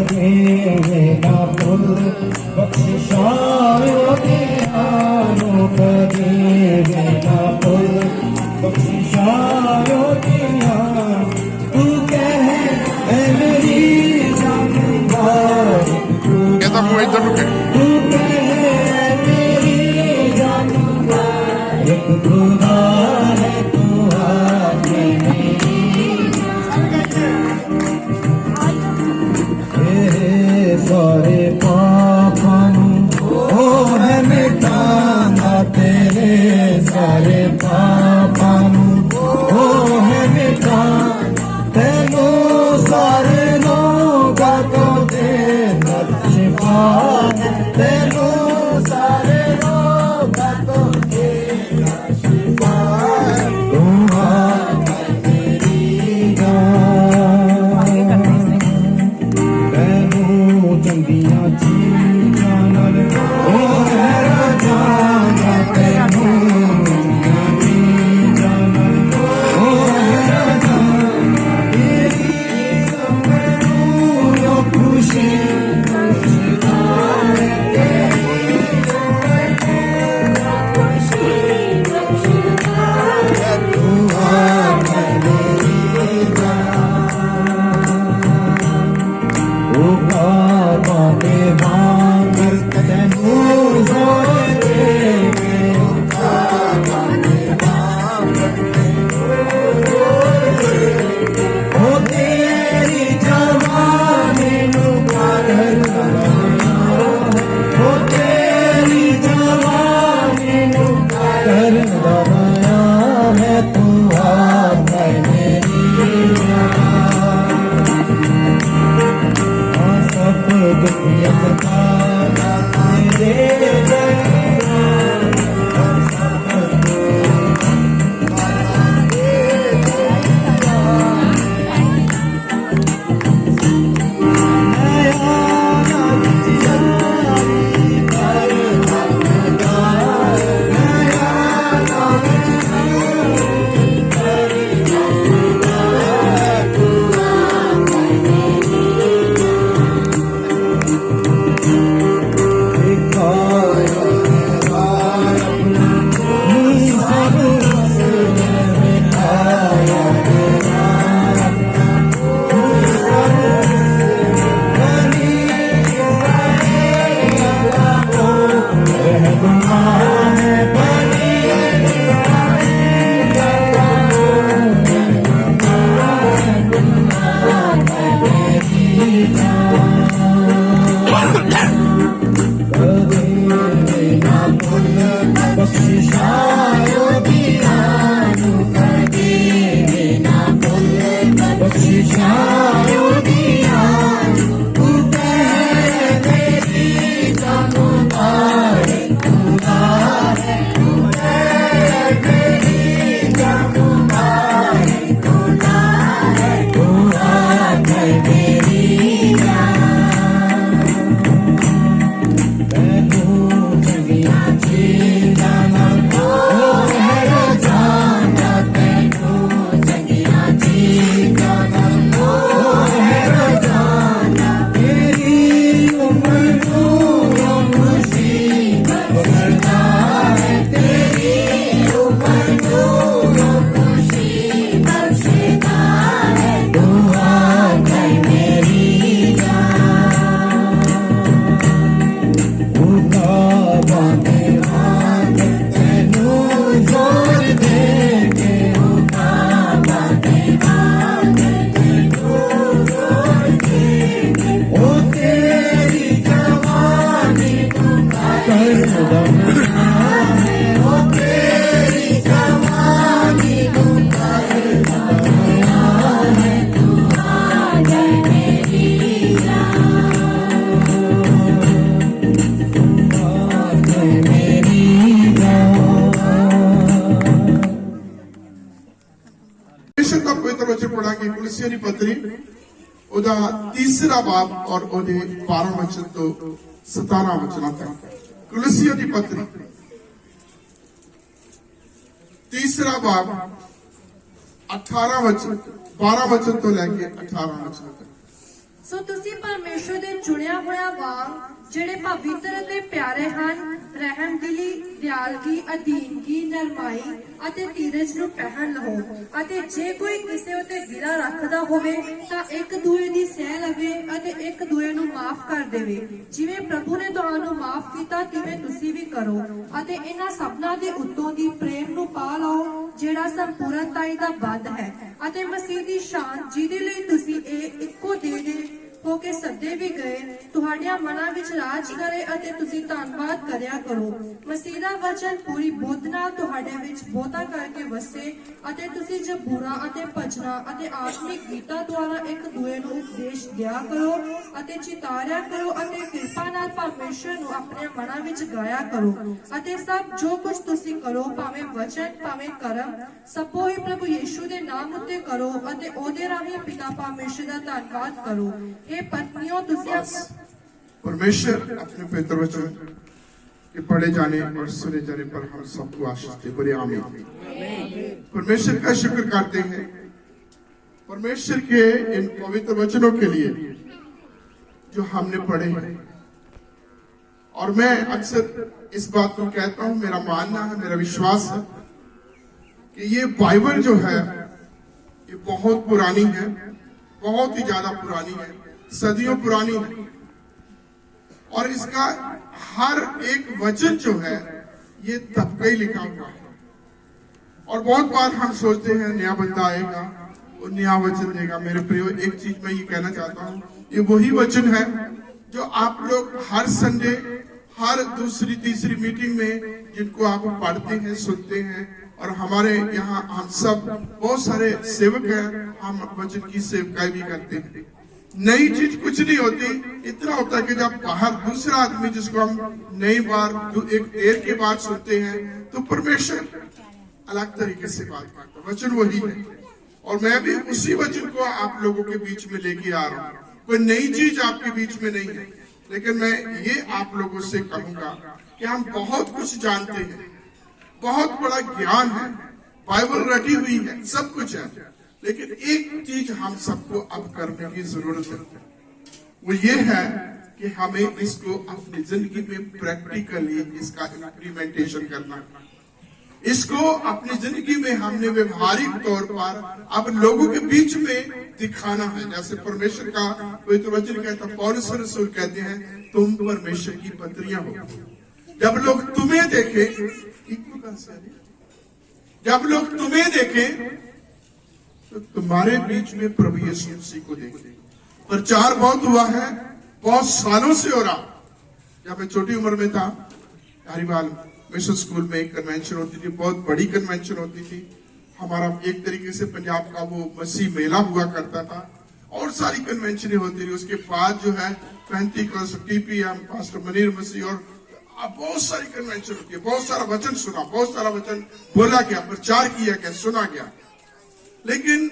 कदेवे ना भुल बख्शिशायो दियानो कदेवे ना भुल बख्शिशायो दिया तू कह ऐ मेरी जानदार कहता हूँ इधर रुके तू कह ऐ मेरी जानदार एक खुदा है तू आके सारे पापां ओ है मिटाना तेरे सारे पापां ओ है मिटाना तेनू सारे लोगा को देना शिफा तेनू सारे लोगा को देना शिफा तू मेरी जान चंगिया चीज़ां नाल ओ हैरा जाना तैनू चंगिया चीज़ां नाल ओ हैरा जाना तेरी समझू खुशी खुशदा है तेरी खुशी खुशदा है तू मेरी जान ओ बाबा दे बांगर तैनू जोर दे ओ बाबा दे बांगर तैनू जोर दे ओ तेरी जवानी नू कर लगाया ओ तेरी जवानी नू कर लगाया है तू आ मेरी सब दुनिया का तेरे बख्शिशायो दियानो कदेवे ना भुल बख्शिशायो दियानो तू कह मेरी जानदार खुदा है तू कह मेरी जानदार खुदा है तू आके मेरी जान तैनू चंगिया चीज़ां नाल ओ हैरा जाना तैनू चंगिया चीज़ां नाल ओ हैरा जाना तेरी उम्र नू खुशी बखशदा है तेरी उम्र नू खुशी बखशदा है तू आके मेरी जान खुदा बांधे बांध तैनू जोर दे के खुदा बांधे बांध तैनू जोर दे ओ तेरी जवानी तू कर लगाया है ओ तेरी जवानी तू कर लगाया है तू आ जाए मेरी जान का पवित्र वचन पढ़ा कि कुलसियों की पत्री ओदा तीसरा बाब और ओदे 12 वचन तो 17 वचन तक कुलसियों की पत्री तीसरा बाब 18 वचन 12 वचन तो लेके 18 वचन तक ਸੋ ਤੁਸੀਂ ਪਰਮੇਸ਼ਰ ਦੇ ਚੁਣਿਆ ਹੋਇਆ ਵਾਂਗ ਜਿਹੜੇ ਪਵਿੱਤਰ ਅਤੇ ਪਿਆਰੇ ਹਨ ਰਹਿਮਦਿਲੀ, ਦਿਆਲਗੀ, ਅਧੀਨਗੀ, ਨਰਮਾਈ ਅਤੇ ਧੀਰਜ ਨੂੰ ਪਹਿਨ ਲਓ। ਅਤੇ ਜੇ ਕੋਈ ਕਿਸੇ ਉਤੇ ਗਿਲਾ ਰੱਖਦਾ ਹੋਵੇ ਤਾਂ ਇੱਕ ਦੂਏ ਦੀ ਸਹਿ ਲਵੇ ਅਤੇ ਇੱਕ ਦੂਏ ਨੂੰ ਮਾਫ ਕਰ ਦੇਵੇ। ਜਿਵੇਂ ਪ੍ਰਭੂ ਨੇ ਤੁਹਾਨੂੰ ਮਾਫ ਕੀਤਾ ਤਿਵੇਂ ਤੁਸੀਂ ਵੀ ਕਰੋ। ਅਤੇ ਇਹਨਾਂ ਸਭਨਾਂ ਦੇ ਉੱਤੋਂ ਦੀ ਪ੍ਰੇਮ ਨੂੰ ਪਾ ਲਓ ਜਿਹੜਾ ਸੰਪੂਰਨਤਾਈ ਦਾ ਬੱਧ ਹੈ। ਅਤੇ ਮਸੀਹ ਦੀ ਸ਼ਾਨ ਜਿਹਦੇ ਲਈ ਤੁਸੀਂ ਇਹ ਇੱਕੋ ਦੇਹ ਦੇ ਹੋ ਕੇ ਸੱਦੇ ਵੀ ਗਏ ਤੁਹਾਡਿਆਂ ਮਨਾਂ ਵਿੱਚ ਰਾਜ ਕਰੇ ਅਤੇ ਤੁਸੀਂ ਧੰਨਵਾਦ ਕਰਿਆ ਕਰੋ। ਮਸੀਹ ਦਾ ਵਚਨ ਪੂਰੀ ਬੁੱਧ ਨਾਲ ਤੁਹਾਡੇ ਵਿੱਚ ਬਹੁਤਾ ਕਰਕੇ ਵਸੇ ਅਤੇ ਤੁਸੀਂ ਜ਼ਬੂਰਾਂ ਅਤੇ ਭਜਨਾਂ ਅਤੇ ਆਤਮਿਕ ਗੀਤਾਂ ਦੁਆਰਾ ਇੱਕ ਦੂਏ ਨੂੰ ਉਪਦੇਸ਼ ਦਿਆ ਕਰੋ ਅਤੇ ਚਿਤਾਰਿਆ ਕਰੋ ਅਤੇ ਕਿਰਪਾ ਨਾਲ ਪਰਮੇਸ਼ਰ ਨੂੰ ਆਪਣੇ ਮਨਾਂ ਵਿੱਚ ਗਾਇਆ ਕਰੋ। ਅਤੇ ਸਭ ਜੋ ਕੁਝ ਤੁਸੀਂ ਕਰੋ ਭਾਵੇਂ ਵਚਨ ਭਾਵੇਂ ਕਰਮ ਸਭੋ ਹੀ ਪ੍ਰਭੂ ਯੀਸ਼ੂ ਦੇ ਨਾਮ ਉੱਤੇ ਕਰੋ ਅਤੇ ਉਹਦੇ ਰਾਹੀਂ ਪਿਤਾ ਪਰਮੇਸ਼ਰ ਦਾ ਧੰਨਵਾਦ ਕਰੋ। हे पत्नियों परमेश्वर अपने पवित्र वचन के पढ़े जाने और सुने जाने पर हम सबको आशीष दे। बोले आमीन। परमेश्वर का शुक्र करते हैं परमेश्वर के इन पवित्र वचनों के लिए जो हमने पढ़े हैं। और मैं अक्सर इस बात को कहता हूं, मेरा मानना है, मेरा विश्वास है कि ये बाइबल जो है ये बहुत पुरानी है, बहुत ही ज्यादा पुरानी है, सदियों पुरानी है। और इसका हर एक वचन जो है ये तब का ही लिखा हुआ है। और बहुत बार हम सोचते हैं नया बंदा आएगा वो नया वचन देगा। मेरे प्रियो, एक चीज मैं ये कहना चाहता हूँ, ये वही वचन है जो आप लोग हर संडे, हर दूसरी तीसरी मीटिंग में जिनको आप पढ़ते हैं, सुनते हैं। और हमारे यहाँ हम सब बहुत सारे सेवक हैं, हम वचन की सेवकाई भी करते हैं। नई चीज कुछ नहीं होती, इतना होता है कि जब बाहर दूसरा आदमी जिसको हम नई बार एक देर के बाद सुनते हैं तो परमेश्वर अलग तरीके से बात करता है। वचन वही है और मैं भी उसी वचन को आप लोगों के बीच में लेके आ रहा हूँ। कोई नई चीज आपके बीच में नहीं है, लेकिन मैं ये आप लोगों से कहूंगा कि हम बहुत कुछ जानते हैं, बहुत बड़ा ज्ञान है, बाइबल रटी हुई है, सब कुछ है। लेकिन एक चीज हम सबको अब करने की जरूरत है, वो ये है कि हमें इसको अपनी जिंदगी में प्रैक्टिकली इसका इम्प्लीमेंटेशन करना है। इसको अपनी जिंदगी में हमने व्यवहारिक तौर पर अब लोगों के बीच में दिखाना है। जैसे परमेश्वर का पवित्र वचन कहता, पौलुस रसूल कहते हैं तुम परमेश्वर की पत्रियां हो। जब लोग तुम्हें देखे, जब लोग तुम्हें देखे तो तुम्हारे बीच में प्रभु यीशु मसीह को देखे। प्रचार बहुत हुआ है, बहुत सालों से हो रहा। जब मैं छोटी उम्र में था, धारीवाल मिशन स्कूल में एक कन्वेंशन होती थी, बहुत बड़ी कन्वेंशन होती थी। हमारा एक तरीके से पंजाब का वो मसीह मेला हुआ करता था और सारी कन्वेंशन होती थी। उसके बाद जो है पेंटिकॉस्ट, टीपीएम, पास्टर मनीर मसीह और बहुत सारी कन्वेंशन होती है। बहुत सारा वचन सुना, बहुत सारा वचन बोला गया, प्रचार किया गया, सुना गया। लेकिन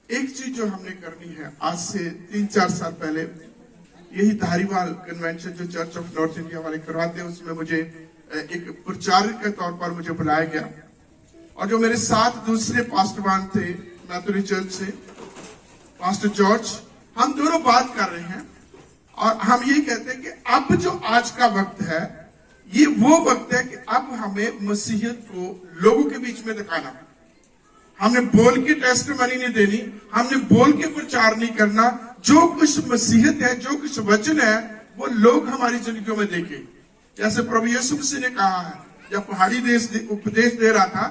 एक चीज जो हमने करनी है, आज से 3-4 साल पहले यही धारीवाल कन्वेंशन जो चर्च ऑफ नॉर्थ इंडिया वाले करवाते हैं, उसमें मुझे एक प्रचारक के तौर पर मुझे बुलाया गया। और जो मेरे साथ दूसरे पास्टरवान थे मैथोडी चर्च से, पास्टर जॉर्ज, हम दोनों बात कर रहे हैं और हम ये कहते हैं कि अब जो आज का वक्त है ये वो वक्त है कि अब हमें मसीहियत को लोगों के बीच में दिखाना है। हमने बोल के टेस्टिमनी नहीं देनी, हमने बोल के प्रचार नहीं करना। जो कुछ मसीहत है, जो कुछ वचन है, वो लोग हमारी जिंदगियों में देखें। जैसे प्रभु यीशु मसीह ने कहा है, जब पहाड़ी देश उपदेश दे रहा था,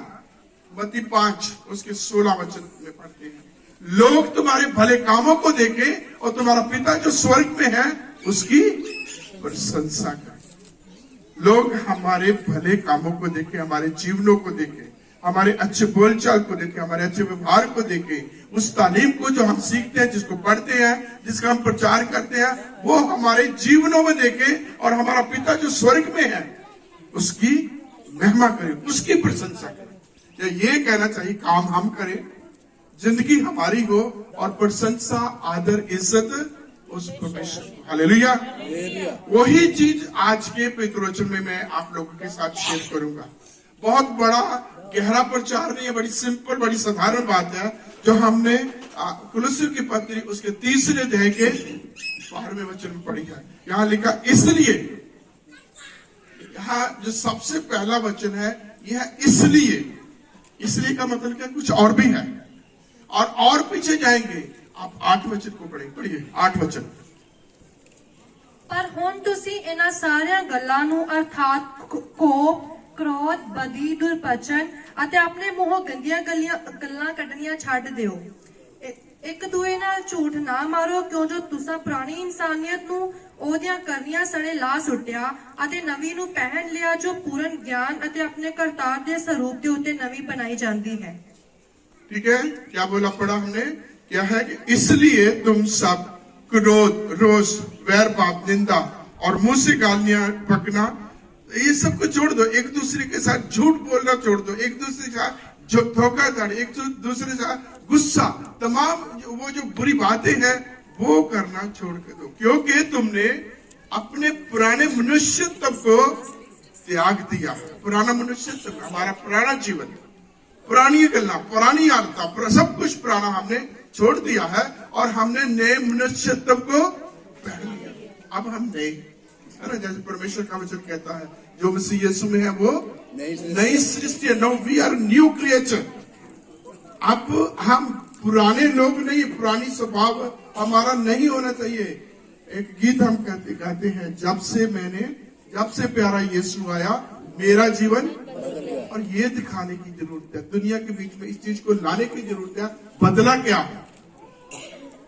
मत्ती 5 उसके 16 वचन में पढ़ते हैं, लोग तुम्हारे भले कामों को देखें और तुम्हारा पिता जो स्वर्ग में है उसकी प्रशंसा करें। लोग हमारे भले कामों को देखें, हमारे जीवनों को देखें, हमारे अच्छे बोलचाल को देखें, हमारे अच्छे व्यवहार को देखें, उस तालीम को जो हम सीखते हैं, जिसको पढ़ते हैं, जिसका हम प्रचार करते हैं, वो हमारे जीवनों में देखें और हमारा पिता जो स्वर्ग में है उसकी महिमा करें, उसकी प्रशंसा करें। ये कहना चाहिए, काम हम करें, जिंदगी हमारी हो और प्रशंसा, आदर, इज्जत उस परमेश्वर को। हालेलुया। वही चीज आज के पवित्र वचन में मैं आप लोगों के साथ शेयर करूंगा। बहुत बड़ा गहरा प्रचार नहीं है, बड़ी सिंपल, बड़ी साधारण बात है जो हमने कुलुस्सियों की पत्री उसके 3 अध्याय के 12वें वचन में पढ़ी है। यहाँ लिखा इसलिए, यहाँ जो सबसे पहला वचन है यह है इसलिए। इसलिए का मतलब क्या, कुछ और भी है, और पीछे जाएंगे आप 8 वचन को पढ़िए 8 वचन। ਪਰ ਹੁਣ ਤੁਸੀਂ ਇਹਨਾਂ ਸਾਰੀਆਂ ਗੱਲਾਂ ਨੂੰ ਅਰਥਾਤ ਕੋਪ, ਕ੍ਰੋਧ, ਬਦੀ, ਦੁਰਪਚਨ ਅਤੇ ਆਪਣੇ ਮੂੰਹੋਂ ਗੰਦੀਆਂ ਗੱਲਾਂ ਕੱਢਣੀਆਂ ਛੱਡ ਦਿਓ। ਇੱਕ ਦੂਏ ਨਾਲ ਝੂਠ ਨਾ ਮਾਰੋ, ਕਿਉਂ ਜੋ ਤੁਸੀਂ ਪੁਰਾਣੀ ਇਨਸਾਨੀਅਤ ਨੂੰ ਉਹਦੀਆਂ ਕਰਨੀਆਂ ਸਣੇ ਲਾ ਸੁੱਟਿਆ ਅਤੇ ਨਵੀਂ ਨੂੰ ਪਹਿਨ ਲਿਆ, ਜੋ ਪੂਰਨ ਗਿਆਨ ਅਤੇ ਆਪਣੇ ਕਰਤਾਰ ਦੇ ਸਰੂਪ ਦੇ ਉੱਤੇ ਨਵੀਂ ਬਣਾਈ ਜਾਂਦੀ है। ठीक है, क्या बोला पढ़ा हमने, क्या है कि इसलिए तुम सब क्रोध, रोष, वैर, पाप, निंदा और मुंह से गालियां बकना, ये सब को छोड़ दो। एक दूसरे के साथ झूठ बोलना छोड़ दो, एक दूसरे के साथ जो धोखाधड़ी, एक दूसरे के साथ गुस्सा, तमाम वो जो बुरी बातें हैं वो करना छोड़ कर दो, क्योंकि तुमने अपने पुराने मनुष्यत्व को त्याग दिया। पुराना मनुष्यत्व, हमारा पुराना जीवन, पुरानी गल्ला, पुरानी आदत, सब कुछ पुराना हमने छोड़ दिया है और हमने नए मनुष्यत्व को पहन लिया। अब हम नए, है ना, जैसे परमेश्वर का वचन कहता है जो मसीह यीशु में है वो नई सृष्टि है। Now we are new creature. अब हम पुराने लोग नहीं, पुरानी स्वभाव हमारा नहीं होना चाहिए। एक गीत हम गाते हैं, जब से प्यारा यीशु आया मेरा जीवन, और ये दिखाने की जरूरत है, दुनिया के बीच में इस चीज को लाने की जरूरत है। बदला क्या है?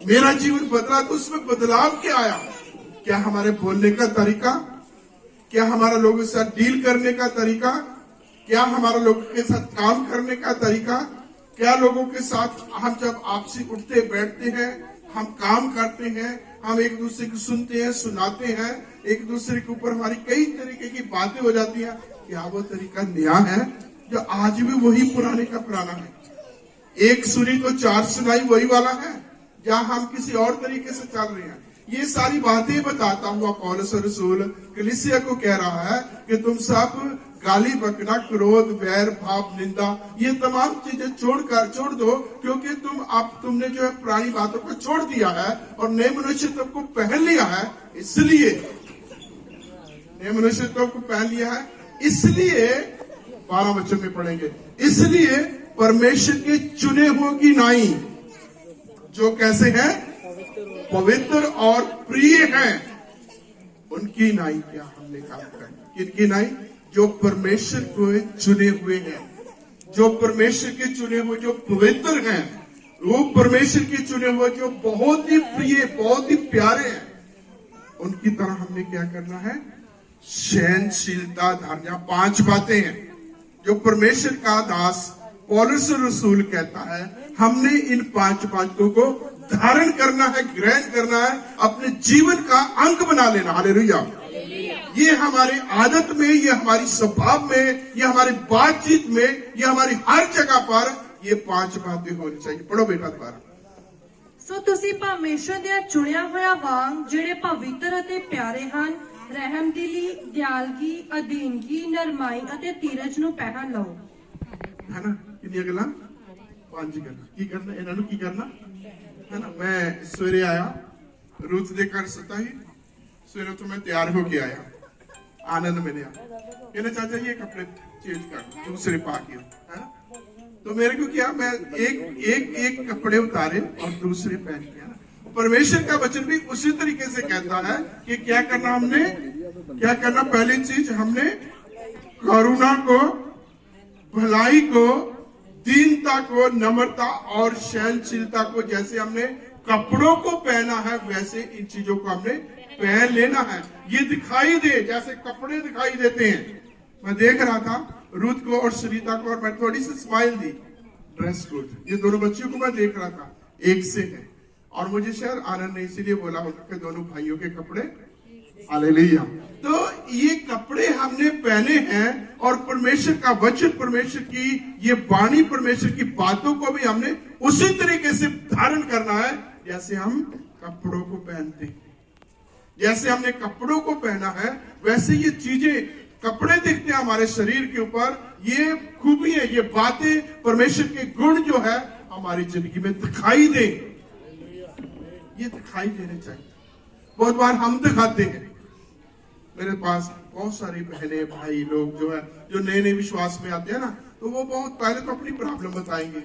मेरा जीवन बदला, तो उसमें बदलाव क्या आया? क्या हमारे बोलने का तरीका, क्या हमारा लोगों के साथ डील करने का तरीका, क्या हमारा लोगों के साथ काम करने का तरीका, क्या लोगों के साथ हम जब आपसी उठते बैठते हैं, हम काम करते हैं, हम एक दूसरे को सुनते हैं, सुनाते हैं, एक दूसरे के ऊपर हमारी कई तरीके की बातें हो जाती हैं, क्या वो तरीका नया है जो आज भी वही पुराने का पुराना है? एक सुनी तो 4 सुनाई वही वाला है, या हम किसी और तरीके से चल रहे हैं? ये सारी बातें बताता हुआ पौलुस रसूल कलीसिया को कह रहा है कि तुम सब गाली बकना, क्रोध, वैर, भाव, निंदा, ये तमाम चीजें छोड़ दो, क्योंकि तुमने जो है पुरानी बातों को छोड़ दिया है और नए मनुष्यत्व को पहन लिया है। इसलिए नए मनुष्यत्व को पहन लिया है, इसलिए 12 वचन में पढ़ेंगे, इसलिए परमेश्वर के चुने हुए की नाई, जो कैसे हैं, पवित्र और प्रिय हैं, उनकी नाई क्या हमने काम करना। किनकी नाई? जो परमेश्वर को चुने हुए हैं, जो परमेश्वर के चुने हुए, जो पवित्र हैं, वो परमेश्वर के चुने हुए, जो बहुत ही प्रिय, बहुत ही प्यारे हैं, उनकी तरह हमने क्या करना है? सहनशीलता धारणा। 5 बातें हैं जो परमेश्वर का दास पौलुस रसूल कहता है हमने इन 5 बातों को धारण करना है, ग्रहण करना है, अपने जीवन का अंग बना लेना। हालेलुया। ये हमारे आदत में, ये हमारी स्वभाव में, ये हमारी बातचीत में, ये हमारी हर जगह पर ये 5 बातें होनी चाहिए। पढ़ो बेटा दोबारा। ਸੋ ਤੁਸੀਂ ਪਰਮੇਸ਼ਰ ਦੇ ਚੁਣਿਆ ਹੋਇਆ ਵਾਂਗ ਜਿਹੜੇ ਪਵਿੱਤਰ ਅਤੇ ਪਿਆਰੇ ਹਨ, ਰਹਿਮਦਿਲੀ, ਦਿਆਲਗੀ, ਅਧੀਨਗੀ, ਨਰਮਾਈ ਅਤੇ ਧੀਰਜ ਨੂੰ ਪਹਿਨ ਲਓ। है ना, कितनी गल्लां? 5 गल्लां। की करना इन्हां नूं, की करना है ना। मैं सवेरे आया रूथ दे घर सता ही सवेरे तो मैं तैयार होके आया, आनंद में आया, कहना चाचा ये कपड़े चेंज कर दूसरे पा के, है ना। तो मेरे को क्या, मैं एक कपड़े उतारे और दूसरे पहन के, परमेश्वर का वचन भी उसी तरीके से कहता है कि क्या करना, हमने क्या करना। पहली चीज हमने करुणा को, भलाई को, दीनता को, नम्रता और सहनशीलता को, जैसे हमने कपड़ों को पहना है वैसे इन चीजों को हमने पहन लेना है। ये दिखाई दे जैसे कपड़े दिखाई देते हैं। मैं देख रहा था रूथ को और सुनीता को, और मैं थोड़ी सी स्माइल दी, ड्रेस कोड, ये दोनों बच्चियों को मैं देख रहा था, एक से है, और मुझे शायद आनंद ने इसीलिए बोला होगा कि दोनों भाइयों के कपड़े। हालेलुया। तो ये कपड़े हमने पहने हैं और परमेश्वर का वचन, परमेश्वर की ये वाणी, परमेश्वर की बातों को भी हमने उसी तरीके से धारण करना है जैसे हम कपड़ों को पहनते हैं। जैसे हमने कपड़ों को पहना है वैसे ये चीजें, कपड़े दिखते हैं हमारे शरीर के ऊपर, ये खूबियां, ये बातें, परमेश्वर के गुण जो है हमारी जिंदगी में दिखाई दे, ये दिखाई देने चाहिए। बहुत बार हम दिखाते हैं। मेरे पास बहुत सारी बहनें भाई लोग जो है, जो नए नए विश्वास में आते हैं ना, तो वो बहुत पहले तो अपनी प्रॉब्लम बताएंगे।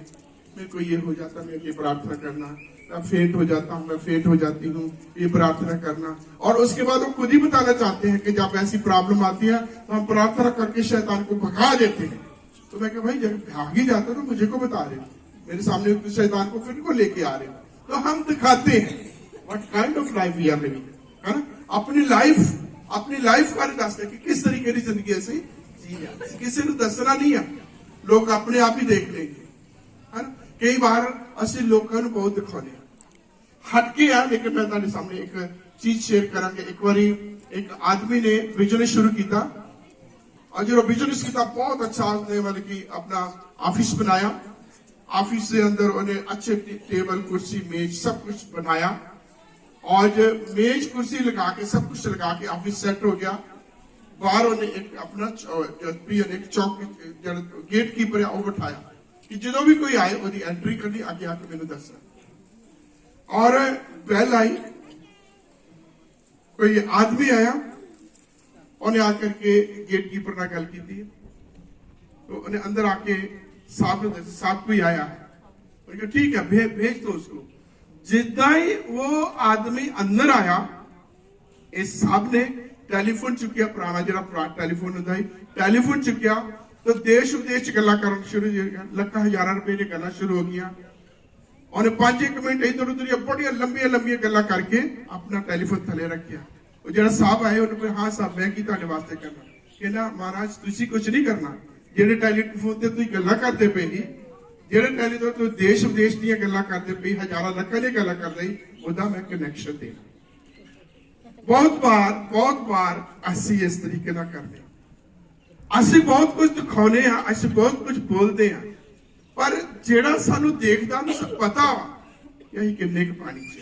मेरे को ये हो जाता, मेरे लिए प्रार्थना करना, मैं फेंट हो जाता हूँ, मैं फेंट हो जाती हूँ, ये प्रार्थना करना। और उसके बाद वो खुद ही बताना चाहते हैं कि जब ऐसी प्रॉब्लम आती है तो हम प्रार्थना करके शैतान को भगा देते हैं। तो मैं कहा भाई जब भाग ही जाता तो मुझे को बता रहे, मेरे सामने शैतान को फिर को लेके आ रहे। तो हम दिखाते हैं what kind of life we are living, है ना। अपनी लाइफ बारे दसते कि किस तरीके की जिंदगी ऐसी जी है, किसी को दसना नहीं है, लोग अपने आप ही देख लेंगे, है ना। कई बार असि लोगों को बहुत दिखाने हटके आ, लेकिन मैं तुम्हारे सामने एक चीज शेयर करांगे। एक बार एक आदमी ने बिजनेस शुरू किया, और जो बिजनेस किया बहुत अच्छा, उसने मतलब कि अपना ऑफिस बनाया। ऑफिस के अंदर उन्हें अच्छे टेबल कुर्सी मेज सब कुछ बनाया, और मेज कुर्सी लगा के सब कुछ लगा के ऑफिस सेट हो गया। बाहर उन्हें एक अपना एक चौक गेट कीपर है वो बिठाया कि जो भी कोई आए वो एंट्री करनी, आगे आके मैंने दसना। और बेल आई, कोई आदमी आया, उन्हें आकर के गेट कीपर ने गल की थी, तो उन्हें अंदर आके साहब कोई आया है, ठीक है भेज दो उसको। जिदा ही वो आदमी अंदर आया, इस साहब ने टेलीफोन चुकिया, पुराना जरा टेलीफोन होता है, टेलीफोन चुकिया तो देश विदेश गल्ला करना शुरू हो गया, लखा हजारा रुपए की गल्ला शुरू हो गया। और 5-1 मिनट इधर उधर बड़ी लंबी लंबी गल्ला करके अपना टेलीफोन थले रखिया। जो साहब आए उन्होंने, हाँ साहब मैं की तुहाडे वास्ते करना, कहना महाराज तुसी कुछ नहीं करना, जेडे टेलीफोन ते तुसी गल्ला करते पे ही, जेडे टेलीफोन तो देश विदेश दी गल्ला करते पे, हजारा लखा दी गल्ला कर रही, ओदा मैं कनैक्शन देना। बहुत बार असी इस तरीके ना करते, असि बहुत कुछ दिखाने, असि बहुत कुछ बोलते हैं, पर जेड़ा सानू देखदा उन्हें पता यही किन्ने क पानी च।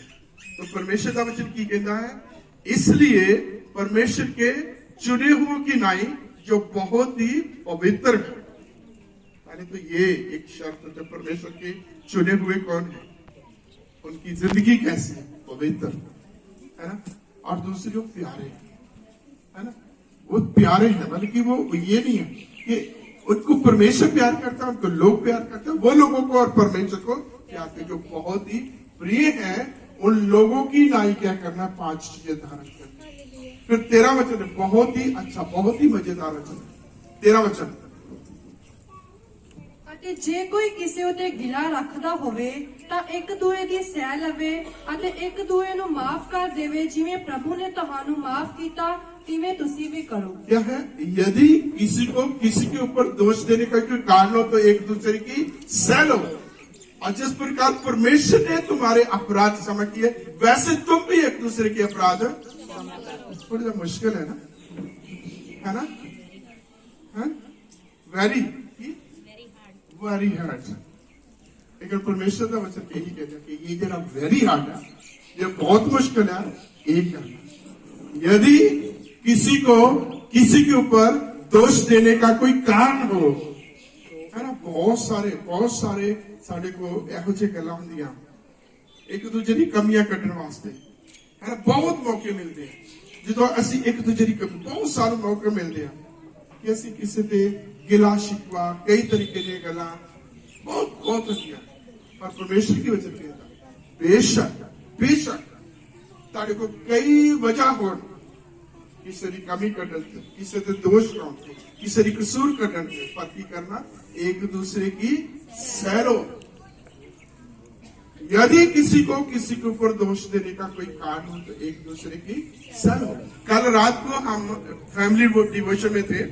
तो परमेश्वर का वचन की कहता है, इसलिए परमेश्वर के चुने हुए की नाई जो बहुत ही पवित्र है। पहले तो ये एक शर्त, जब परमेश्वर के चुने हुए कौन है, उनकी जिंदगी कैसी है, पवित्र, है ना। और दूसरे वो प्यारे है ना, वो प्यारे हैं, मतलब कि वो ये नहीं है कि उनको परमेश्वर प्यार करता है, उनको लोग प्यार करते हैं, वो लोगों को और परमेश्वर को प्यार करते, जो बहुत ही प्रिय है उन लोगों की नाई क्या करना, 5 चीजें धारण करनी। फिर 13 वचन है, बहुत ही अच्छा, बहुत ही मजेदार वचन है। 13 वचन, ਅਤੇ ਜੇ ਕੋਈ ਕਿਸੇ ਉਤੇ ਗਿਲਾ ਰੱਖਦਾ ਹੋਵੇ ਤਾਂ ਇੱਕ ਦੂਏ ਦੀ ਸਹਿ ਲਵੇ ਅਤੇ ਇੱਕ ਦੂਏ ਨੂੰ ਮਾਫ ਕਰ ਦੇਵੇ, ਜਿਵੇਂ ਪ੍ਰਭੂ ਨੇ ਤੁਹਾਨੂੰ ਮਾਫ ਕੀਤਾ तिवें तुसी भी करो। क्या है, यदि किसी को किसी के ऊपर दोष देने का कोई कारण हो तो एक दूसरे की सह लो, और जिस प्रकार परमेश्वर ने तुम्हारे अपराध क्षमा किए वैसे तुम भी एक दूसरे के अपराध। थोड़ा सा मुश्किल है ना, वेरी हार्ड। लेकिन परमेश्वर का वचन यही कहता है कि ये जरा वेरी हार्ड है, ये बहुत मुश्किल है एक करना। यदि किसी के ऊपर दोष देने का कोई कारण हो, है ना, बहुत सारे साडे को एहो जे गल्लां हुंदियां एक दूजे दी कमियां कड्ढण वास्ते, है ना, बहुत मौके मिलते हैं। जो असी एक दूजे दी बहुत सारे मौके मिलते हैं कि असी किसी ते गिला शिकवा कई तरीके दी गल्लां बहुत होंदियां, पर परमेश्वर की वजह कहता बेशक ताडे को कई वजह हो, किसी की कमी कढ़न से, किसी के दोष लाने, किसी की कसूर कढ़न से, पर की करना एक दूसरे की सैरो। यदि किसी के ऊपर दोष देने का कोई कारण हो तो एक दूसरे की सैरो। कल रात को हम फैमिली डिवोशन में थे,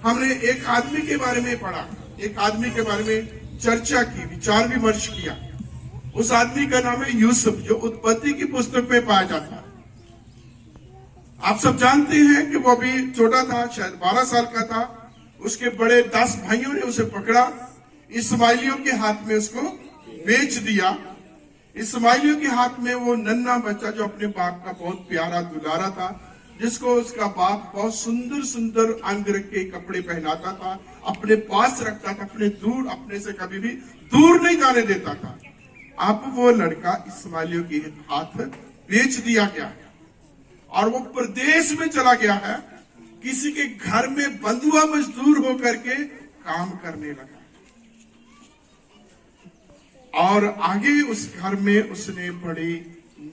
हमने एक आदमी के बारे में पढ़ा, एक आदमी के बारे में चर्चा की, विचार विमर्श किया। उस आदमी का नाम है यूसुफ, जो उत्पत्ति की पुस्तक में पाया जाता है। आप सब जानते हैं कि वो अभी छोटा था, शायद 12 साल का था। उसके बड़े 10 भाइयों ने उसे पकड़ा, इस्माइलियों के हाथ में उसको बेच दिया। इस्माइलियों के हाथ में वो नन्हा बच्चा जो अपने बाप का बहुत प्यारा दुलारा था, जिसको उसका बाप बहुत सुंदर सुंदर अंग के कपड़े पहनाता था, अपने पास रखता था, अपने दूर अपने से कभी भी दूर नहीं जाने देता था। अब वो लड़का इस्माइलियों के हाथ बेच दिया गया है और वो प्रदेश में चला गया है, किसी के घर में बंधुआ मजदूर होकर के काम करने लगा और आगे उस घर में उसने बड़ी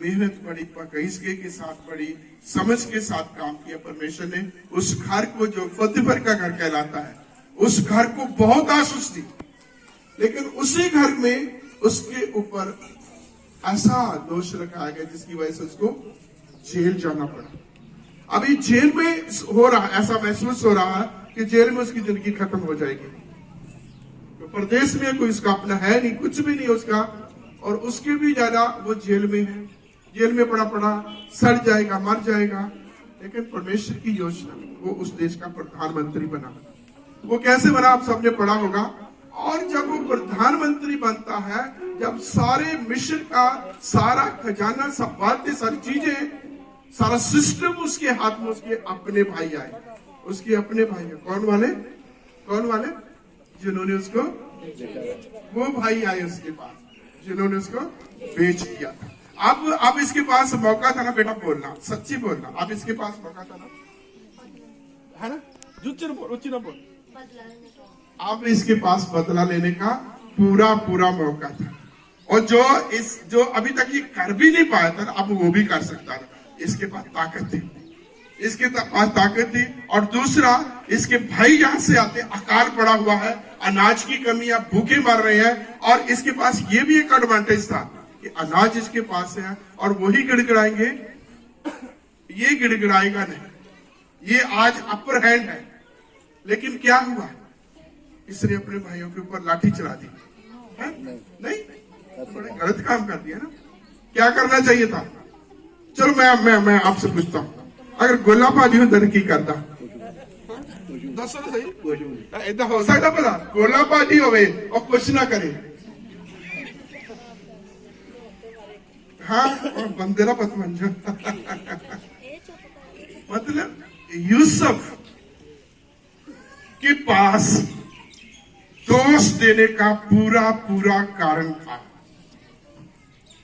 मेहनत, बड़ी पकईसगी के साथ, बड़ी समझ के साथ काम किया। परमेश्वर ने उस घर को, जो फतेहपुर का घर कहलाता है, उस घर को बहुत आशीष दी। लेकिन उसी घर में उसके ऊपर ऐसा दोष लगाया गया जिसकी वजह से उसको जेल जाना पड़ा। अभी जेल में हो रहा, ऐसा महसूस हो रहा है कि जेल में उसकी जिंदगी खत्म हो जाएगी। तो प्रदेश में कोई उसका अपना है नहीं, कुछ भी नहीं उसका, और उसके भी ज्यादा वो जेल में है, जेल में पड़ा सड़ जाएगा, मर जाएगा। लेकिन परमेश्वर की योजना, वो उस देश का प्रधानमंत्री बना। वो कैसे बना आप सबने पढ़ा होगा। और जब वो प्रधानमंत्री बनता है, जब सारे मिशन का सारा खजाना, सब बातें, सारी चीजें, सारा सिस्टम उसके हाथ में, उसके अपने भाई आए, उसके अपने भाई। कौन वाले जिन्होंने उसको, वो भाई आए उसके पास जिन्होंने उसको बेच दिया था। अब इसके पास मौका था ना बेटा, बोलना, सच्ची बोलना। अब इसके पास मौका था ना, है ना, उच्च ना बोल। अब इसके पास बदला लेने का पूरा मौका था। और जो अभी तक ये कर भी नहीं पाया था, अब वो भी कर सकता था। इसके पास ताकत थी, इसके पास ताकत थी। और दूसरा, इसके भाई यहां से आते, अकाल पड़ा हुआ है, अनाज की कमी है, भूखे मर रहे हैं। और इसके पास ये भी एक एडवांटेज था कि अनाज इसके पास है और वही गिड़गिड़ाएंगे, ये गिड़गिड़ाएगा नहीं। ये आज अपर हैंड है। लेकिन क्या हुआ, इसने अपने भाइयों के ऊपर लाठी चला दी है? नहीं, थोड़े गलत काम कर दिया ना। क्या करना चाहिए था? चलो मैं आपसे पूछता हूं, अगर गोला भाजी उधर की करता, दसो तो सही, ऐसा हो सकता भला गोला भाजी होवे और कुछ ना करे? हाँ, और बंदेरा पतमंज मतलब यूसुफ के पास दोष देने का पूरा कारण था।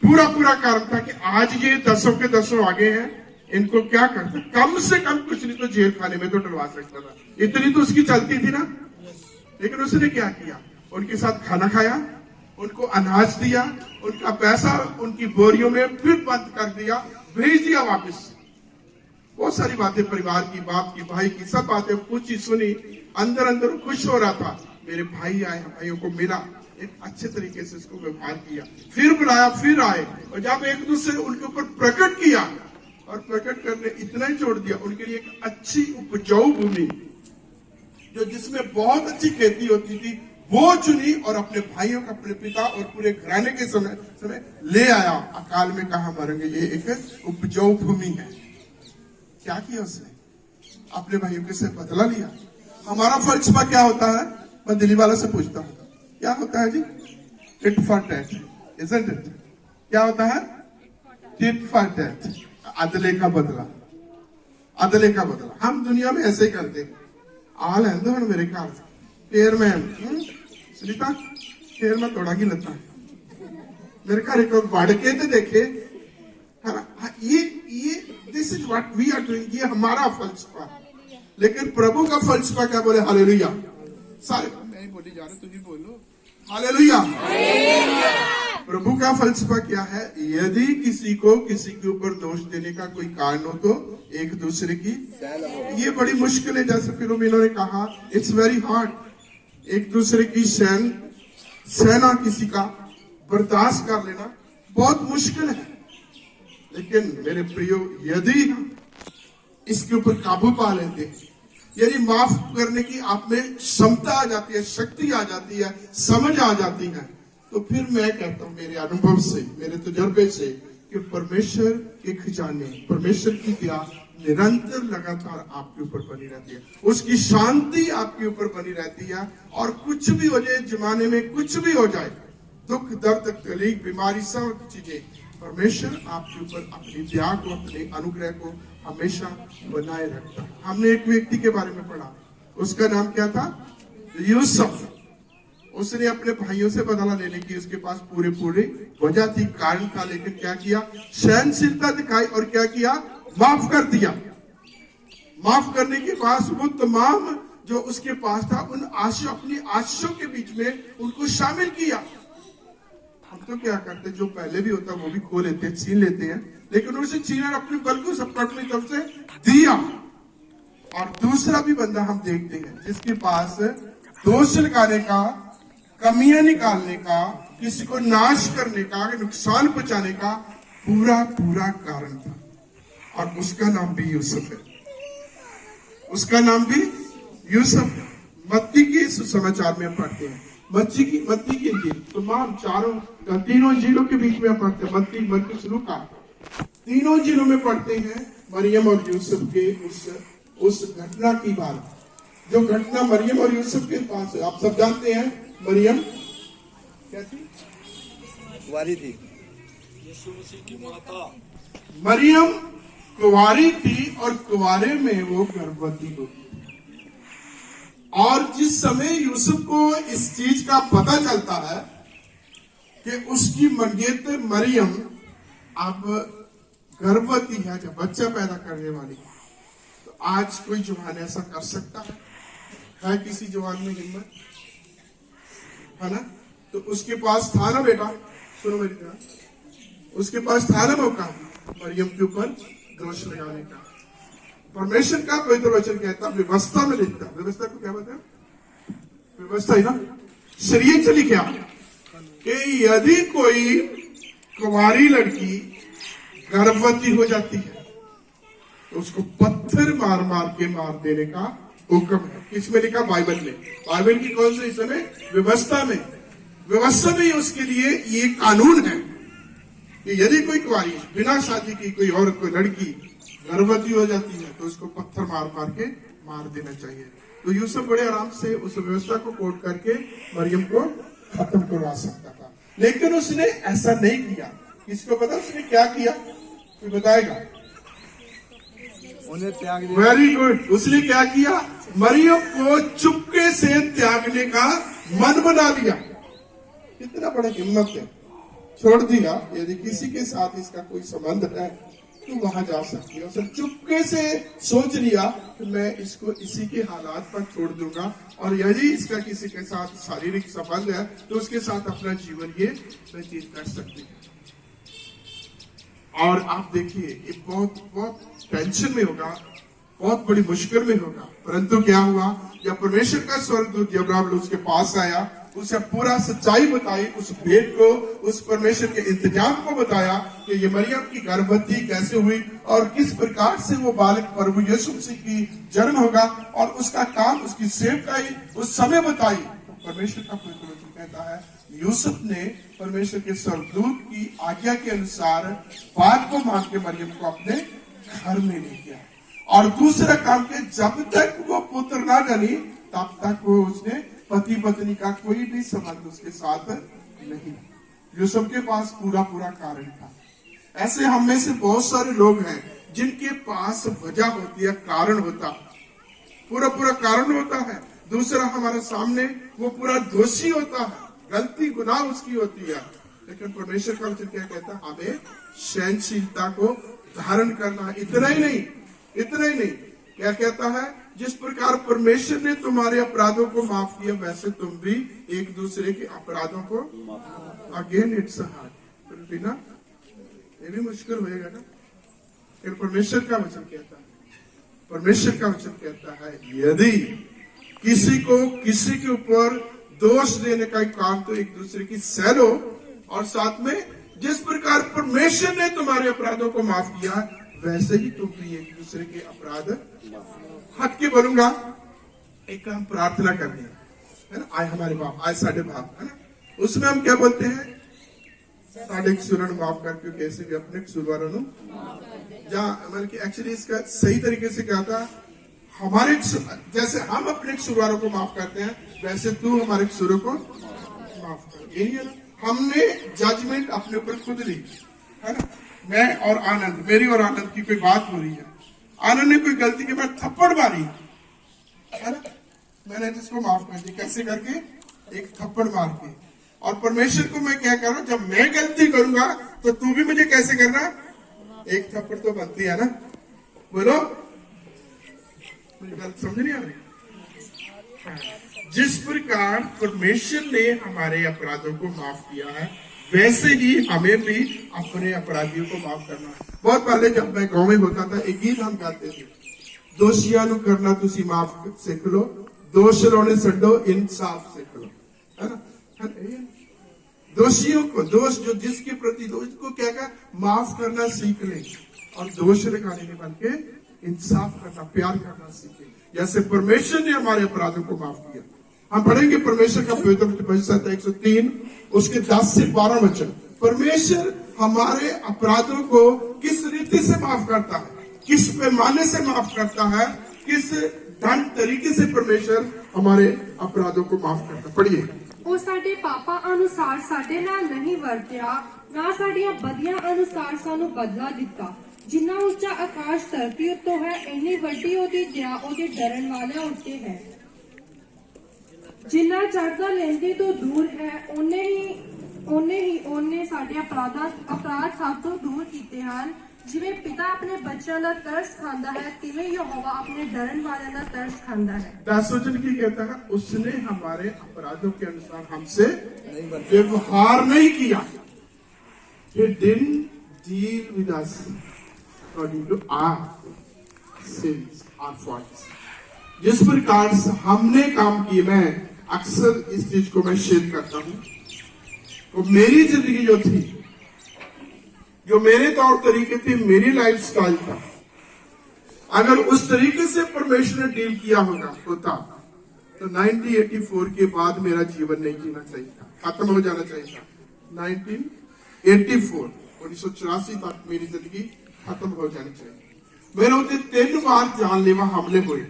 पूरा कारण था कि आज ये 10 के 10 आगे हैं, इनको क्या करता, कम से कम कुछ नहीं तो जेल खाने में तो डलवा सकता था। इतनी तो उसकी चलती थी ना। लेकिन उसने क्या किया, उनके साथ खाना खाया, उनको अनाज दिया, उनका पैसा उनकी बोरियों में फिर बंद कर दिया, भेज दिया वापस। बहुत सारी बातें परिवार की, बाप की, भाई की, सब बातें पूछी, सुनी, अंदर खुश हो रहा था। मेरे भाई आए, भाइयों को मिला, एक अच्छे तरीके से उसको व्यवहार किया, फिर बुलाया, फिर आए। और जब एक दूसरे उनके ऊपर प्रकट किया, और प्रकट करने इतना ही छोड़ दिया, उनके लिए एक अच्छी उपजाऊ भूमि जो जिसमें बहुत अच्छी खेती होती थी, वो चुनी और अपने भाइयों का, अपने पिता और पूरे घराने के समय ले आया। अकाल में कहा मरेंगे, ये एक उपजाऊ भूमि है। क्या किया उसने? अपने भाइयों के से बदला लिया। हमारा फलसफा क्या होता है? मैं दिल्ली वाला से पूछता हूँ, क्या होता है जी? Tit for tat, isn't it? क्या होता है? टिट फॉर टैट, अदले का बदला। अदले का बदला हम दुनिया में ऐसे ही करते हैं। आ लेंदो हूं मेरे घर, फिर मैं सुनीता, फिर मैं तोड़ा की लता मेरे घर एक बढ़ के तो देखे, है ना। ये this is what we are doing, ये हमारा फलसफा। लेकिन प्रभु का फलसफा क्या? बोले हालेलुया। सारे मैं बोली जा रहा, तुम भी बोलो हालेलुया। प्रभु का फलसफा क्या है? यदि किसी को किसी के ऊपर दोष देने का कोई कारण हो तो एक दूसरे की, ये बड़ी मुश्किल है। जैसे फिलोमिना ने कहा, इट्स वेरी हार्ड। एक दूसरे की सहना, किसी का बर्दाश्त कर लेना बहुत मुश्किल है। लेकिन मेरे प्रियो, यदि इसके ऊपर काबू पा लेते हैं, यदि माफ करने की आप में क्षमता आ जाती है, शक्ति आ जाती है, समझ आ जाती है, तो फिर मैं कहता हूं मेरे अनुभव से, मेरे तजुर्बे से, कि परमेश्वर के खजाने, परमेश्वर की दया निरंतर लगातार आपके ऊपर बनी रहती है। उसकी शांति आपके ऊपर बनी रहती है। और कुछ भी हो जाए जमाने में, कुछ भी हो जाए, दुख, दर्द, तकलीफ, बीमारी, सब चीजें, परमेश्वर आपके ऊपर अपनी दया को, अपने अनुग्रह को हमेशा बनाए रखता है। हमने एक व्यक्ति के बारे में पढ़ा, उसका नाम क्या था? यूसुफ। उसने अपने भाइयों से बदला लेने की उसके पास पूरे पूरे वजह थी, कारण था, लेकिन क्या किया, सहनशीलता दिखाई और क्या किया, माफ कर दिया। माफ करने के बाद वो तमाम जो उसके पास था उन आशीषों, अपनी आशीषों के बीच में उनको शामिल किया। हम तो क्या करते, जो पहले भी होता वो भी खो लेते हैं, छीन लेते हैं, लेकिन उनसे छीना अपनी बल्कि सबको अपनी तरफ से दिया। और दूसरा भी बंदा हम देखते हैं जिसके पास दोष लगाने का, कमियां निकालने का, किसी को नाश करने का, नुकसान पहुंचाने का पूरा पूरा कारण था, और उसका नाम भी यूसुफ है। उसका नाम भी यूसुफ है। मत्ती के सुसमाचार में पढ़ते हैं, मत्ती की इंजील तमाम तीनों इंजीलों के बीच में पढ़ते हैं, मत्ती, मरकुस, लूका, तीनों इंजीलों में पढ़ते हैं मरियम और यूसुफ के उस घटना की बात, जो घटना मरियम और यूसुफ के पास है। आप सब जानते हैं मरियम क्या थी, कुंवारी थी, यीशु मसीह की माता। मरियम कुंवारी थी और कुंवारे में वो गर्भवती हो। और जिस समय यूसुफ को इस चीज का पता चलता है कि उसकी मंगेतर मरियम अब गर्भवती है, जब बच्चा पैदा करने वाली, तो आज कोई जवान ऐसा कर सकता है किसी जवान में हिम्मत है ना? तो उसके पास था ना बेटा, सुनो मेरी तरह, उसके पास था ना मौका मरियम के ऊपर दोष लगाने का। परमेश्वर का पवित्र वचन कहता, व्यवस्था में लिखता, व्यवस्था को क्या बताया, व्यवस्था ही ना, शरीयत से लिखा कि यदि कोई कुंवारी लड़की गर्भवती हो जाती है तो उसको पत्थर मार मार के मार देने का हुक्म है। किसमें लिखा, बाइबल में। बाइबल की कौन से हिस्से में, व्यवस्था में। व्यवस्था में उसके लिए ये कानून है कि यदि कोई कुंवारी बिना शादी की कोई और कोई लड़की गर्भवती हो जाती है तो उसको पत्थर मार मार के मार देना चाहिए। तो यूसुफ बड़े आराम से उस व्यवस्था को कोट करके मरियम को खत्म करवा सकता था, लेकिन उसने ऐसा नहीं किया। किसको पता उसने क्या किया, कोई बताएगा? उन्हें त्याग दिया। Very good. उसने क्या किया, मरियम को चुपके से त्यागने का मन बना लिया। कितना बड़ा हिम्मत है, छोड़ दिया। यदि किसी के साथ इसका कोई संबंध है तो वहां जा सकती है। उसने चुपके से सोच लिया कि मैं इसको इसी के हालात पर छोड़ दूंगा, और यदि इसका किसी के साथ शारीरिक संबंध है तो उसके साथ अपना जीवन ये व्यतीत कर सकती है। और आप देखिए ये बहुत बहुत टेंशन में होगा, बहुत बड़ी मुश्किल में होगा, परंतु क्या हुआ, जब परमेश्वर का स्वर्गदूत जब्राइल उसके पास आया, उसे पूरा सच्चाई बताई, उस भेद को, उस परमेश्वर के इंतजाम को बताया कि ये मरियम की गर्भवती कैसे हुई और किस प्रकार से वो बालक प्रभु यीशु मसीह की जन्म होगा, और उसका काम, उसकी सेवकाई उस समय बताई। परमेश्वर का पवित्र वचन कहता है यूसुफ ने परमेश्वर के स्वर्गदूत की आज्ञा के अनुसार बात को मान के मरियम को अपने घर में ले गया। और दूसरा काम के, जब तक वो पुत्र ना जनी तब तक वो उसने पति पत्नी का कोई भी संबंध उसके साथ नहीं। यूसुफ के पास पूरा पूरा कारण था। ऐसे हम में से बहुत सारे लोग हैं जिनके पास वजह होती है, कारण होता, पूरा पूरा कारण होता है। दूसरा हमारे सामने वो पूरा दोषी होता है, गलती गुनाह उसकी होती है, लेकिन परमेश्वर का वचन क्या कहता है, हमें सहनशीलता को धारण करना। इतना ही नहीं, क्या कहता है, जिस प्रकार परमेश्वर ने तुम्हारे अपराधों को माफ किया वैसे तुम भी एक दूसरे के अपराधों को, अगेन इट्स हार्ड, बिना ये भी मुश्किल होएगा ना। फिर परमेश्वर का वचन कहता है, परमेश्वर का वचन कहता है यदि किसी को किसी के ऊपर दोष देने का काम तो एक दूसरे की सह लो, और साथ में जिस प्रकार परमेश्वर ने तुम्हारे अपराधों को माफ किया वैसे ही तुम भी एक दूसरे के अपराध। हट के बोलूंगा, एक हम प्रार्थना करनी है ना, आए हमारे बाप, आए साढ़े बाप, है ना, उसमें हम क्या बोलते हैं, साढ़े कसूरों माफ करके कैसे भी अपने कसूरवारों जहाँ, मतलब कि एक्चुअली इसका सही तरीके से क्या था, हमारे जैसे हम अपने कसूरवारों को माफ करते हैं वैसे तू हमारे कसूरों को माफ कर। यही है ना, हमने जजमेंट अपने ऊपर खुद ली है ना। मैं और आनंद, मेरी और आनंद की कोई बात हो रही है, आनंद ने कोई गलती के बाद थप्पड़ मारी है ना, मैंने जिसको माफ कर दी, कैसे करके, एक थप्पड़ मार के। और परमेश्वर को मैं क्या कर रहा हूं, जब मैं गलती करूंगा तो तू भी मुझे कैसे करना, एक थप्पड़ तो बनती है ना। बोलो, मुझे बात समझ नहीं आ रही। जिस प्रकार परमेश्वर ने हमारे अपराधों को माफ किया है, वैसे ही हमें भी अपने अपराधियों को माफ करना है। बहुत पहले जब मैं गांव में होता था, एक गीत हम गाते थे, दोषियां नु करना तुसी माफ सीख लो, दोष लाने छड्डो इंसाफ सीख लो, है ना। दोषियों को, दोष जो जिसके प्रति दोष को क्या क्या माफ करना सीख ले, और दोष लगाने के बल्कि इंसाफ करना, प्यार करना सीखे, जैसे परमेश्वर ने हमारे अपराधों को माफ किया। हम पढ़ेंगे परमेश्वर का पवित्र वचन 103 उसके 10 से 12 वचन। परमेश्वर हमारे अपराधों को किस रीति से माफ करता है, किस पैमाने से माफ करता है, किस ढंग तरीके से परमेश्वर हमारे अपराधों को माफ करता है। पढ़िए। ਉਹ ਸਾਡੇ ਪਾਪਾਂ ਅਨੁਸਾਰ ਸਾਡੇ ਨਾਲ ਨਹੀਂ ਵਰਤਿਆ, ਨਾ ਸਾਡੀਆਂ ਬਦੀਆਂ ਅਨੁਸਾਰ ਸਾਨੂੰ ਬਦਲਾ ਦਿੱਤਾ। ਜਿੰਨਾ ਉੱਚਾ ਆਕਾਸ਼ ਧਰਤੀ ਉੱਤੋਂ ਹੈ, ਇੰਨੀ ਵੱਡੀ ਉਹਦੀ ਦਇਆ ਉਹਦੇ ਡਰਨ ਵਾਲਿਆਂ ਉੱਤੇ ਹੈ। ਜਿੰਨਾ ਚੜ੍ਹਦਾ ਲੈਂਦੇ ਤੋਂ ਦੂਰ ਹੈ, ਉਹਨੇ ਸਾਡੇ ਅਪਰਾਧ ਸਾਥੋਂ ਦੂਰ ਕੀਤੇ ਹਨ। ਜਿਵੇਂ ਪਿਤਾ ਆਪਣੇ ਬੱਚਿਆਂ ਦਾ ਤਰਸ ਖਾਂਦਾ ਹੈ, ਤਿਵੇਂ ਯਹੋਵਾ ਆਪਣੇ ਡਰਨ ਵਾਲਿਆਂ ਦਾ ਤਰਸ ਖਾਂਦਾ ਹੈ। 10 वचन की कहता है, उसने हमारे अपराधों के अनुसार हमसे व्यवहार नहीं किया। He didn't deal with us according to our sins, our faults. जिस प्रकार से हमने काम किए, मैं अक्सर इस चीज को मैं शेयर करता हूं, तो मेरी जिंदगी जो थी, जो मेरे तौर तरीके थे, मेरी लाइफ स्टाइल था, अगर उस तरीके से परमेश्वर ने डील किया होता तो 1984 के बाद मेरा जीवन नहीं जीना चाहिए था, खत्म हो जाना चाहिए था। 1984 तक मेरी जिंदगी खत्म हो जानी चाहिए। मेरे उत्ते 3 बार जानलेवा हमले हुए,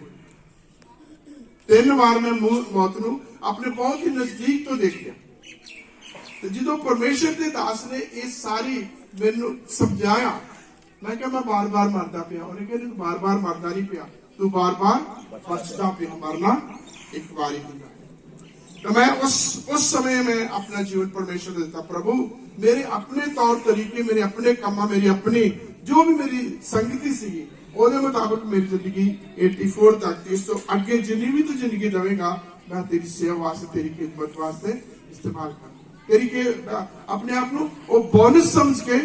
3 बार मैं मौत नूं अपने बहुत ही नजदीक तो देखिया। जो परमेश्वर के दास ने ये सारी मैनू समझाया, मैं क्या मैं बार बार मरदा पिया, उन्हें कहते तू बार बार मरदा नहीं पिया, तू बार बार बचता पिया, मरना एक बार ही होगा। तो मैं उस समय में अपना जीवन परमेश्वर देता, प्रभु मेरे अपने तौर तरीके, मेरे अपने कामा, मेरी अपनी जो भी मेरी संगति सी ਉਹਦੇ ਮੁਤਾਬਕ ਮੇਰੀ ਜ਼ਿੰਦਗੀ 84 तक थी। तो अगे जिन्नी भी तू जिंदगी देवेगा, मैं तेरी सेवा वास्ते, तेरी खिदमत वास्ते इस्तेमाल कर, तेरी के अपने आप को बोनस समझ के,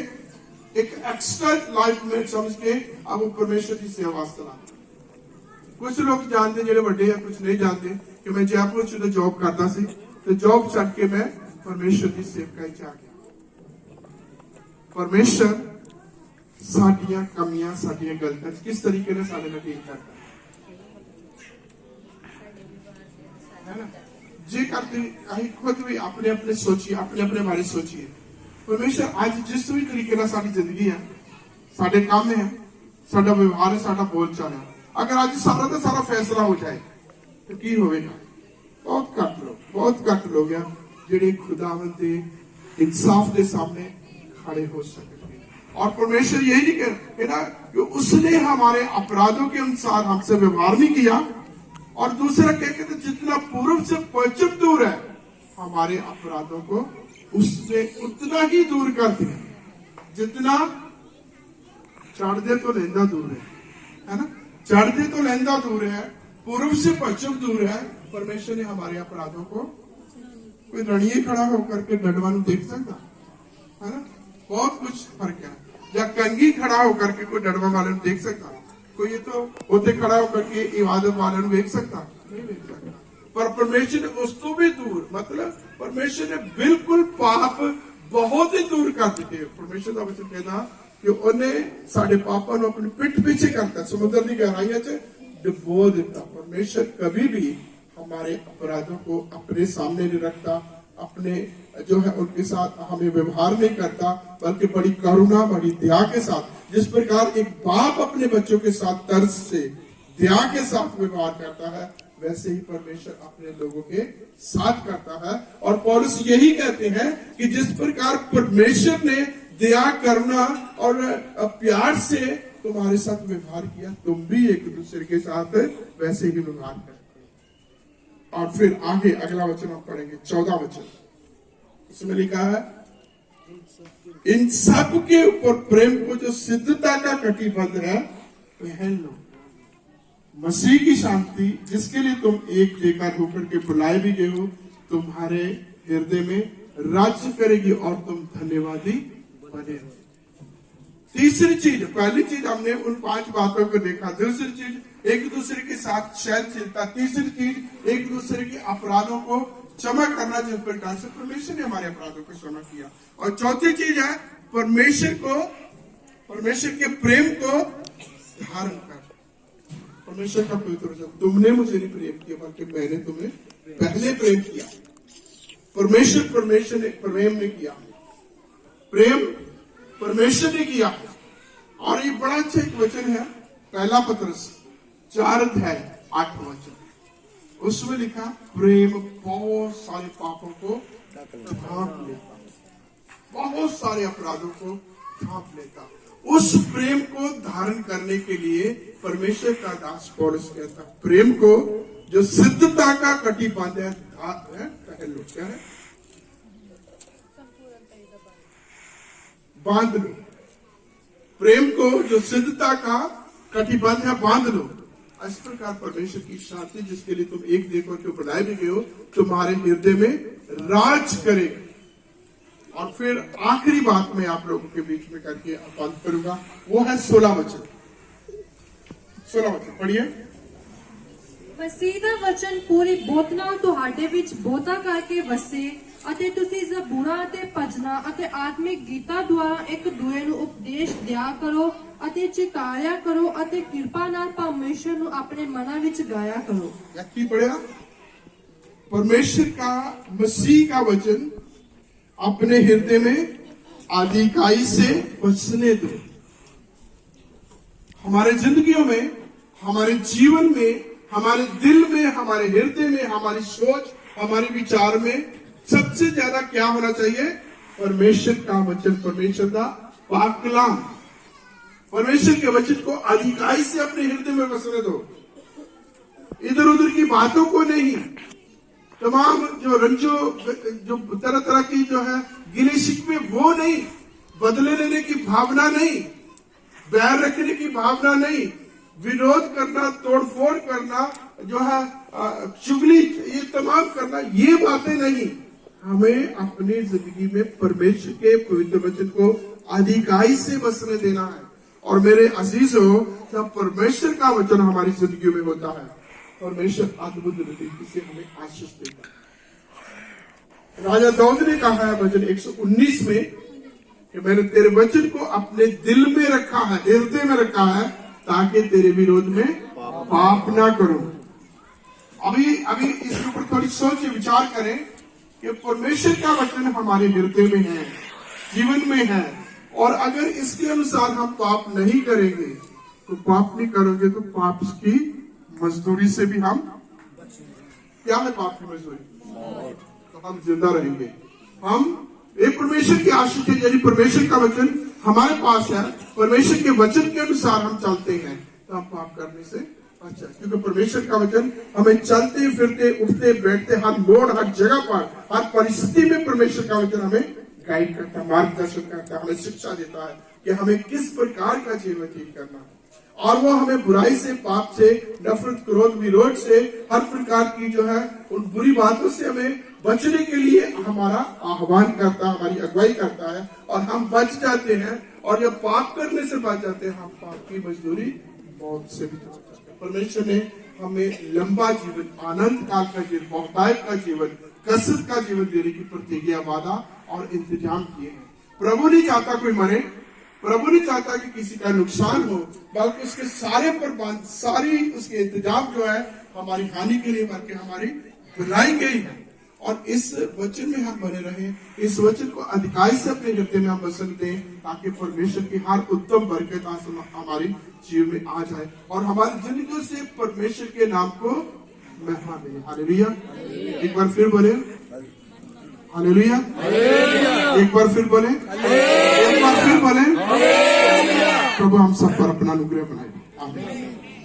एक एक्स्ट्रा लाइफ में समझ के अब वो परमेश्वर की सेवा वास्ते ला। कुछ लोग जानते जेडे बड़े हैं, कुछ नहीं जानते कि मैं जयपुर च जॉब करता सी, तो जॉब छड़ के मैं परमेश्वर की सेवकाई च आ गया। परमेश्वर साडियां कमियां, साडियां गलतियां किस तरीके से साडे नाल डील करता है ना। जे करते अहीं खुद भी अपने अपने सोचिए, अपने अपने बारे सोचिए। परमेश्वर आज जिस भी तरीके से साडी जिंदगी है, साडे काम है, साडा व्यवहार है, साडा बोलचाल है, अगर आज सारा का सारा फैसला हो जाए तो की होगा। बहुत घट लोग हैं जेडे खुदावंद दे इंसाफ के सामने खड़े हो सकते। और परमेश्वर यही नहीं कहना कि उसने हमारे अपराधों के अनुसार हमसे व्यवहार नहीं किया, और दूसरा क्या कहते जितना पूर्व से पश्चिम दूर है, हमारे अपराधों को उसने उतना ही दूर कर दिया जितना चढ़ते तो लेंदा दूर है ना। चढ़ते तो लेंदा दूर है, पूर्व से पश्चिम दूर है। परमेश्वर ने हमारे अपराधों को, कोई रणिए खड़ा होकर के डडवा देख सकता है ना, बहुत कुछ फर्क है। या कंगी खड़ा होकर के कोई डडवा वाले देख सकता, कोई ये तो होते खड़ा होकर के इबादत वाले देख सकता नहीं, देख सकता। पर परमेश्वर ने उसको भी दूर, मतलब परमेश्वर ने बिल्कुल पाप बहुत ही दूर कर दिए। परमेश्वर का वचन कहता कि उन्हें साढ़े पापा को अपनी पिठ पीछे करता, समुद्र की गहराइयां से डुबो देता। परमेश्वर कभी भी हमारे अपराधों को अपने सामने नहीं रखता, अपने जो है उनके साथ हमें व्यवहार नहीं करता, बल्कि बड़ी करुणा, बड़ी दया के साथ, जिस प्रकार एक बाप अपने बच्चों के साथ तरस से, दया के साथ व्यवहार करता है, वैसे ही परमेश्वर अपने लोगों के साथ करता है। और पौलुस यही कहते हैं कि जिस प्रकार परमेश्वर ने दया, करुणा और प्यार से तुम्हारे साथ व्यवहार किया, तुम भी एक दूसरे के साथ वैसे ही व्यवहार करते। और फिर आगे अगला वचन हम पढ़ेंगे 14 वचन। इसमें लिखा है इन सब के ऊपर प्रेम को जो सिद्धता का कटिबद्ध है पहन लो। मसीह की शांति जिसके लिए तुम एक बेकार होकर के बुलाए भी गए हो तुम्हारे हृदय में राज्य करेगी और तुम धन्यवादी बने रहो। तीसरी चीज, पहली चीज हमने उन 5 बातों को देखा। दूसरी चीज एक दूसरे के साथ सहनशीलता। तीसरी चीज एक दूसरे के अपराधों को क्षमा करना, जिस प्रकार से परमेश्वर ने हमारे अपराधों को क्षमा किया। और चौथी चीज है परमेश्वर के प्रेम को धारण कर। परमेश्वर का पवित्र वचन, तुमने मुझे नहीं प्रेम किया बल्कि मैंने तुम्हें पहले प्रेम किया। परमेश्वर ने प्रेम ने किया, प्रेम परमेश्वर ने किया। और ये बड़ा अच्छा एक वचन है, पहला पत्रस 4 अध्याय 8 वचन। उसमें लिखा प्रेम बहुत सारे पापों को ढांप लेता, बहुत सारे अपराधों को ढांप लेता। उस प्रेम को धारण करने के लिए परमेश्वर का दास पौलुस कहता प्रेम को जो सिद्धता का कटिबद्ध है पहन लो। क्या है? बांध लो। प्रेम को जो सिद्धता का कटिबद्ध है बांध लो। इस प्रकार परमेश्वर की शांति जिसके लिए तुम एक देखो के बुलाए भी गए हो तुम्हारे हृदय में राज करेगी। और फिर आखिरी बात मैं आप लोगों के बीच में करके बंद करूंगा, वो है 16 वचन। 16 वचन पढ़िए। मसीह ਦਾ ਵਚਨ ਪੂਰੀ ਬੋਧ ਨਾਲ ਤੁਹਾਡੇ ਵਿੱਚ ਬਹੁਤਾ ਕਰਕੇ ਵਸੇ ਅਤੇ ਤੁਸੀਂ ਜ਼ਬੂਰਾਂ ਅਤੇ ਭਜਨਾਂ ਅਤੇ ਆਤਮਿਕ ਗੀਤਾਂ ਦੁਆਰਾ ਇੱਕ ਦੂਏ ਨੂੰ ਉਪਦੇਸ਼ ਦਿਆ ਕਰੋ ਅਤੇ ਚਿਤਾਰਿਆ ਕਰੋ ਅਤੇ ਕਿਰਪਾ ਨਾਲ ਪਰਮੇਸ਼ਰ ਨੂੰ ਆਪਣੇ ਮਨਾਂ ਵਿੱਚ ਗਾਇਆ ਕਰੋ। ਕੀ पढ़ेगा? परमेश्वर का मसीह का वचन अपने हृदय में अधिकाई से बसने दो। हमारे जिंदगियों में, हमारे जीवन में, हमारे दिल में, हमारे हृदय में, हमारी सोच, हमारे विचार में सबसे ज्यादा क्या होना चाहिए? परमेश्वर का वचन, परमेश्वर का पाक कलाम। परमेश्वर के वचन को अधिकाई से अपने हृदय में बसने दो। इधर उधर की बातों को नहीं, तमाम जो रंजो जो तरह तरह की जो है गिले शिकवे वो नहीं, बदले लेने की भावना नहीं, बैर रखने की भावना नहीं, विरोध करना, तोड़फोड़ करना, जो है चुगली, ये तमाम करना, ये बातें नहीं। हमें अपनी जिंदगी में परमेश्वर के पवित्र वचन को अधिकाई से बसने देना है। और मेरे अजीजों, जब परमेश्वर का वचन हमारी जिंदगी में होता है परमेश्वर अद्भुत तरीके से हमें आशीष देता है। राजा दाऊद ने कहा है वचन 119 में कि मैंने तेरे वचन को अपने दिल में रखा है, हृदय में रखा है, ताकि तेरे विरोध में पाप ना करूं। अभी इसके ऊपर थोड़ी सोच विचार करें कि परमेश्वर का वचन हमारे हृदय में है, जीवन में है, और अगर इसके अनुसार हम पाप नहीं करेंगे तो पाप नहीं करोगे तो पाप की मजदूरी से भी हम, क्या है पाप की मजदूरी? तो हम जिंदा रहेंगे। हम एक परमेश्वर की आशीष है, यदि परमेश्वर का वचन हमारे पास है, परमेश्वर के वचन के अनुसार हम चलते हैं तो हम पाप करने से अच्छा, क्योंकि परमेश्वर का वचन हमें चलते फिरते उठते बैठते हर मोड़, हर जगह पर, हर परिस्थिति में परमेश्वर का वचन हमें गाइड करता है, मार्गदर्शन करता है, हमें शिक्षा देता है कि हमें किस प्रकार का जीवन व्यतीत करना है। और वो हमें बुराई से, पाप से, नफरत, क्रोध, विरोध से, हर प्रकार की जो है उन बुरी बातों से हमें बचने के लिए हमारा आह्वान करता है, हमारी अगुवाई करता है, और हम बच जाते हैं। और जब पाप करने से बच जाते हैं, हम पाप की मजदूरी मौत से भी बच जाते हैं। परमेश्वर ने हमें लंबा जीवन, आनंद काल का जीवन, बहुतायत का जीवन, कसरत का जीवन देने की प्रतिज्ञा, वादा और इंतजाम किए हैं। प्रभु नहीं चाहता कोई मरे, प्रभु नहीं चाहता कि किसी का नुकसान हो, बल्कि उसके सारे प्रबंध, सारी उसके इंतजाम जो है हमारी हानि के लिए, बल्कि हमारी भलाई के लिए है। और इस वचन में हम बने रहे, इस वचन को अधिकाई से अपने हृदय में हम बसन दें, ताकि परमेश्वर की हर उत्तम बरकत हमारे जीवन में आ जाए और हमारी जिंदगी से परमेश्वर के नाम को महिमा मिले। हालेलुया। एक बार फिर बोले हालेलुया। एक बार फिर बोले, एक बार फिर बोले। प्रभु हम सब पर अपना अनुग्रह बनाए। आमीन।